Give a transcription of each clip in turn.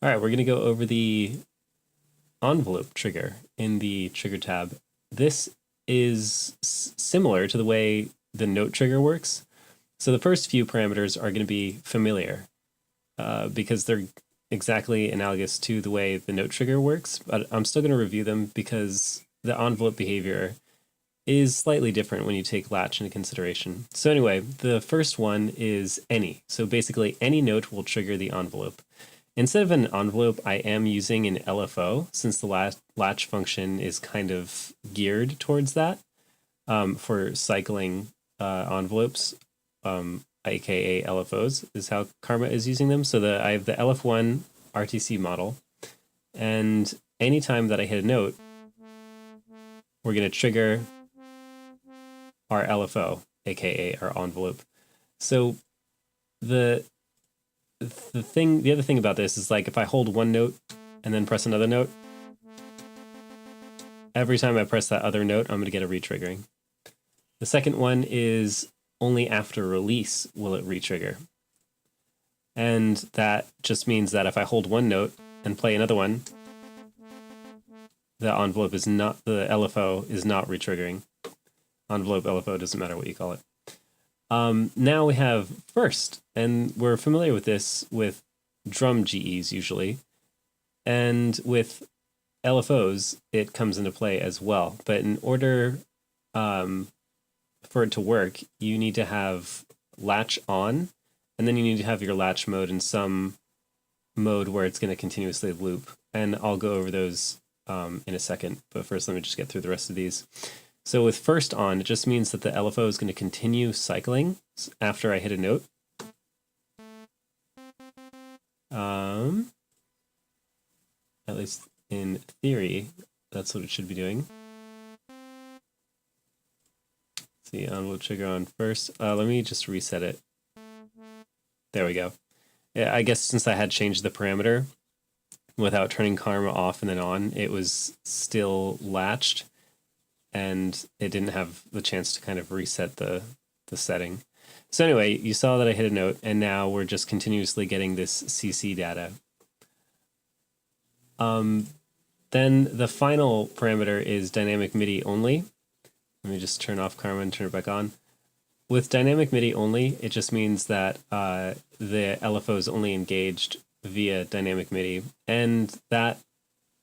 All right, we're going to go over the envelope trigger in the trigger tab. This is similar to the way the note trigger works. So the first few parameters are going to be familiar because they're exactly analogous to the way the note trigger works, but I'm still going to review them because the envelope behavior is slightly different when you take latch into consideration. So anyway, the first one is any. So basically any note will trigger the envelope. Instead of an envelope, I am using an LFO since the latch function is kind of geared towards that for cycling envelopes, aka LFOs is how Karma is using them. So I have the LF1 RTC model, and anytime that I hit a note, we're going to trigger our LFO, aka our envelope. So the other thing about this is like if I hold one note and then press another note, every time I press that other note, I'm going to get a retriggering. The second one is only after release will it retrigger. And that just means that if I hold one note and play another one, the envelope is not, the LFO is not retriggering. Envelope, LFO, doesn't matter what you call it. Now we have first, and we're familiar with this with drum GEs usually, and with LFOs it comes into play as well. But in order for it to work, you need to have latch on, and then you need to have your latch mode in some mode where it's going to continuously loop. And I'll go over those in a second, but first let me just get through the rest of these. So with first on, it just means that the LFO is going to continue cycling after I hit a note. At least in theory, that's what it should be doing. Let's see, envelope trigger on first. Let me just reset it. There we go. Yeah, I guess since I had changed the parameter without turning Karma off and then on, it was still latched, and it didn't have the chance to kind of reset the setting. So anyway, you saw that I hit a note, and now we're just continuously getting this CC data. Then the final parameter is dynamic MIDI only. Let me just turn off Karma and turn it back on. With dynamic MIDI only, it just means that the LFO is only engaged via dynamic MIDI, and that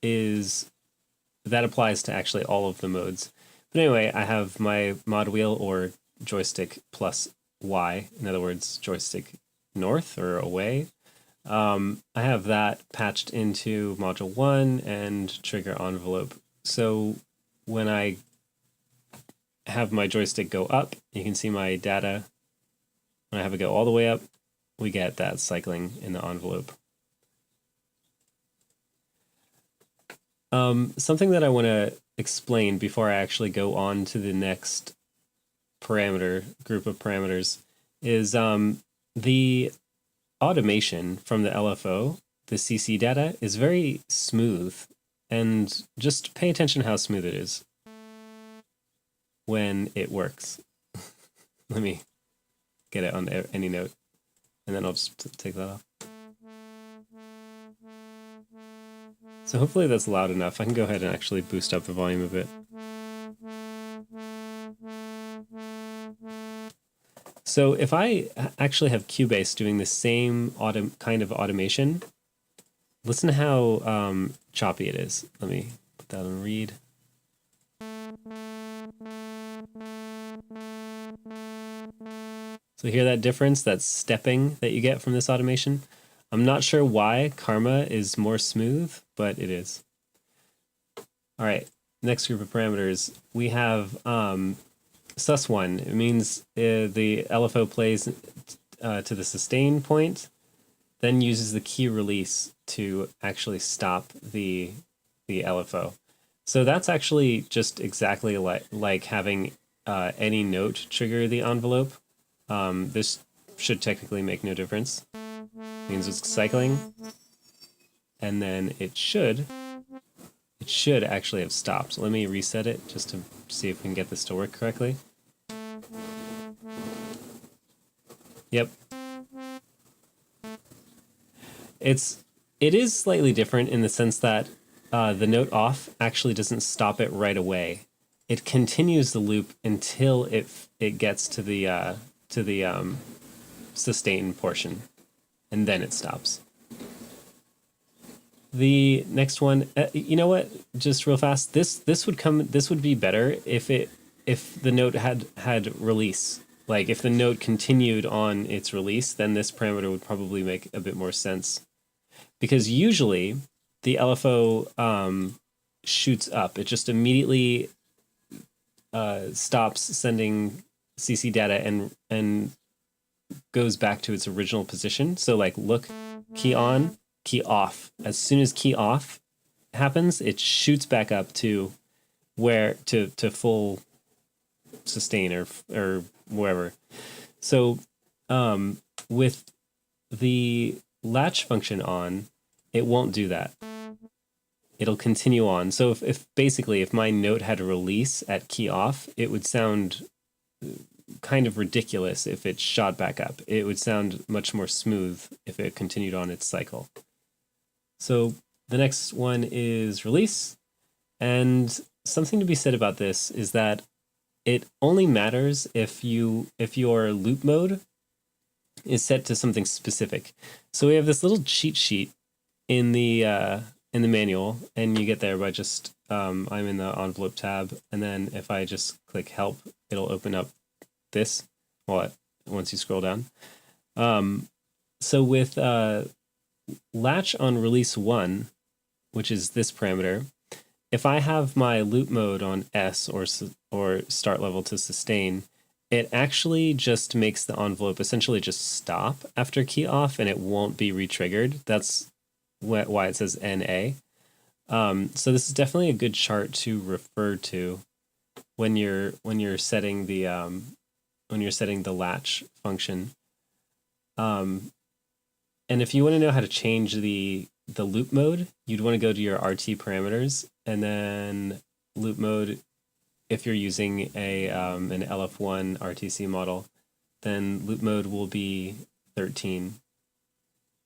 applies to actually all of the modes. But anyway, I have my mod wheel or joystick plus Y, in other words, joystick north or away. I have that patched into module 1 and trigger envelope. So when I have my joystick go up, you can see my data. When I have it go all the way up, we get that cycling in the envelope. Something that I want to explain before I actually go on to the next group of parameters is the automation from the LFO, the CC data, is very smooth, and just pay attention to how smooth it is when it works. Let me get it on any note, and then I'll just take that off. So hopefully that's loud enough. I can go ahead and actually boost up the volume a bit. So if I actually have Cubase doing the same kind of automation, listen to how choppy it is. Let me put that on read. So hear that difference, that stepping that you get from this automation? I'm not sure why Karma is more smooth, but it is. All right, next group of parameters. We have sus1. It means the LFO plays to the sustain point, then uses the key release to actually stop the LFO. So that's actually just exactly like having any note trigger the envelope. This should technically make no difference. It means it's cycling, and then it should actually have stopped. So let me reset it just to see if we can get this to work correctly. Yep. It's It is slightly different in the sense that the note off actually doesn't stop it right away. It continues the loop until it gets to the sustain portion, and then it stops. The next one, you know what? Just real fast, this would be better if the note had release. Like if the note continued on its release, then this parameter would probably make a bit more sense. Because usually the LFO shoots up. It just immediately stops sending CC data and goes back to its original position. So like look, key on, key off. As soon as key off happens, it shoots back up to to full sustain or wherever. So with the latch function on, it won't do that. It'll continue on. So if basically if my note had a release at key off, it would sound kind of ridiculous if it shot back up. It would sound much more smooth if it continued on its cycle. So the next one is release. And something to be said about this is that it only matters if your loop mode is set to something specific. So we have this little cheat sheet in the manual, and you get there by just I'm in the envelope tab, and then if I just click help, it'll open up this. Once you scroll down. So with latch on release 1, which is this parameter, if I have my loop mode on S or start level to sustain, it actually just makes the envelope essentially just stop after key off, and it won't be retriggered. That's why it says NA. So this is definitely a good chart to refer to when you're setting the latch function. And if you want to know how to change the loop mode, you'd want to go to your RT parameters, and then loop mode. If you're using an LF1 RTC model, then loop mode will be 13.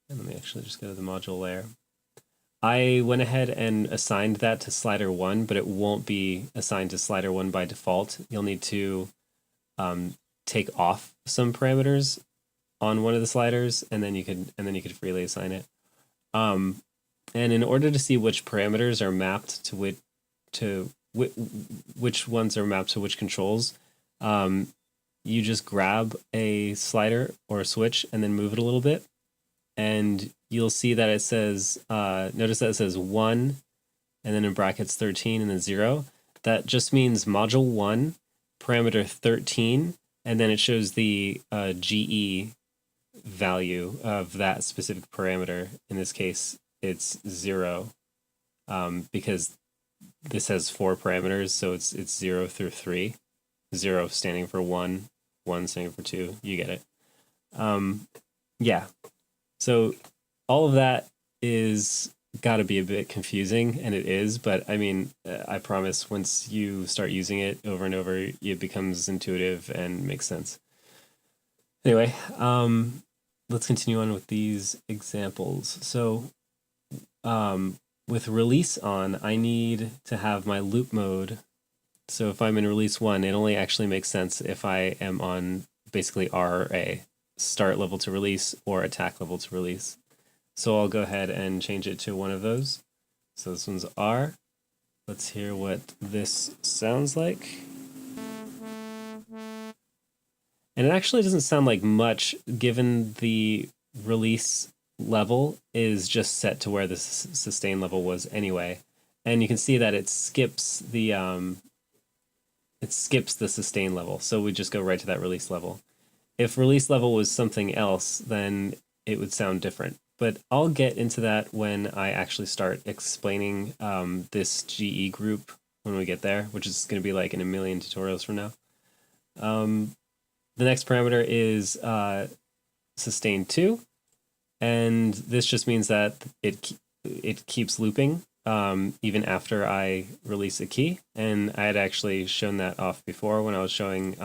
And let me actually just go to the module layer. I went ahead and assigned that to slider 1, but it won't be assigned to slider 1 by default. You'll need to take off some parameters on one of the sliders, and then you could freely assign it. And in order to see which parameters are mapped to which ones are mapped to which controls, you just grab a slider or a switch and then move it a little bit, and you'll see that it says, notice that it says 1, and then in brackets 13, and then 0. That just means module 1, parameter 13, and then it shows the GE value of that specific parameter. In this case, it's 0, because this has 4 parameters, so it's 0 through 3. 0 standing for 1, 1 standing for 2. You get it. Yeah. So all of that is got to be a bit confusing, and it is, but I mean, I promise once you start using it over and over, it becomes intuitive and makes sense. Anyway, let's continue on with these examples. So with release on, I need to have my loop mode. So if I'm in release 1, it only actually makes sense if I am on basically RA, start level to release, or attack level to release. So I'll go ahead and change it to one of those. So this one's R. Let's hear what this sounds like. And it actually doesn't sound like much, given the release level is just set to where the sustain level was anyway. And you can see that it skips the sustain level. So we just go right to that release level. If release level was something else, then it would sound different. But I'll get into that when I actually start explaining this GE group when we get there, which is going to be like in a million tutorials from now. The next parameter is sustain 2, and this just means that it keeps looping even after I release a key. And I had actually shown that off before when I was showing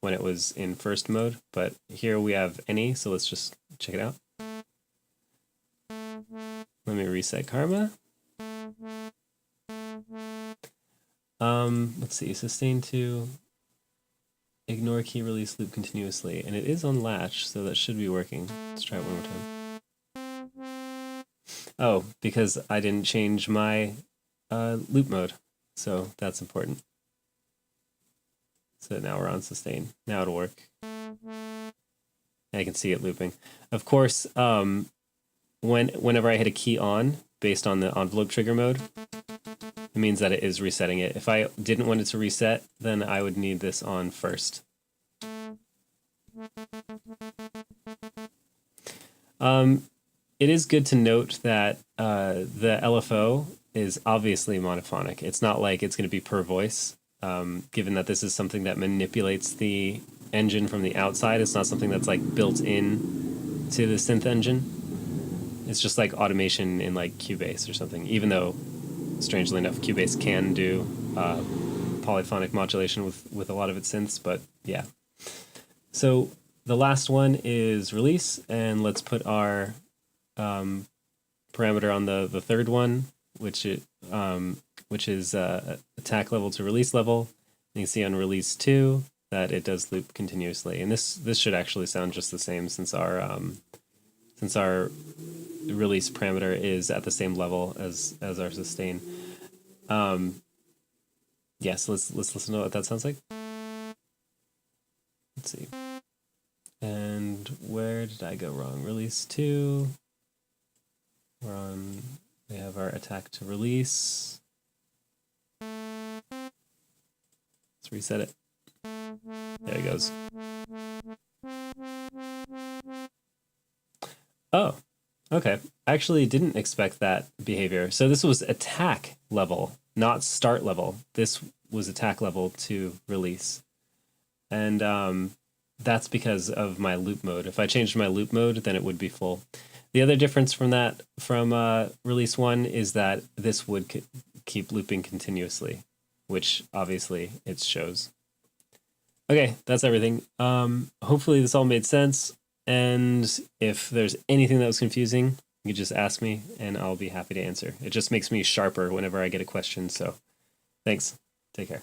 when it was in first mode, but here we have any, so let's just check it out. me reset karma. Let's see, sustain 2, ignore key release loop continuously, and it is on latch, so that should be working. Let's try it one more time. Oh, because I didn't change my loop mode, so that's important. So now we're on sustain. Now it'll work. I can see it looping. Of course, whenever I hit a key on, based on the envelope trigger mode, it means that it is resetting it. If I didn't want it to reset, then I would need this on first. It is good to note that the LFO is obviously monophonic. It's not like it's going to be per voice, given that this is something that manipulates the engine from the outside. It's not something that's like built in to the synth engine. It's just like automation in like Cubase or something, even though, strangely enough, Cubase can do polyphonic modulation with a lot of its synths, but yeah. So the last one is release, and let's put our parameter on the third one, which is attack level to release level. And you can see on release 2 that it does loop continuously, and this should actually sound just the same since our release parameter is at the same level as our sustain. Yeah, so let's listen to what that sounds like. Let's see. And where did I go wrong? Release 2. We have our attack to release. Let's reset it. There he goes. Oh, okay. I actually didn't expect that behavior. So this was attack level, not start level. This was attack level to release. And that's because of my loop mode. If I changed my loop mode, then it would be full. The other difference from release 1 is that this would keep looping continuously, which obviously it shows. Okay, that's everything. Hopefully this all made sense. And if there's anything that was confusing, you just ask me and I'll be happy to answer. It just makes me sharper whenever I get a question. So thanks. Take care.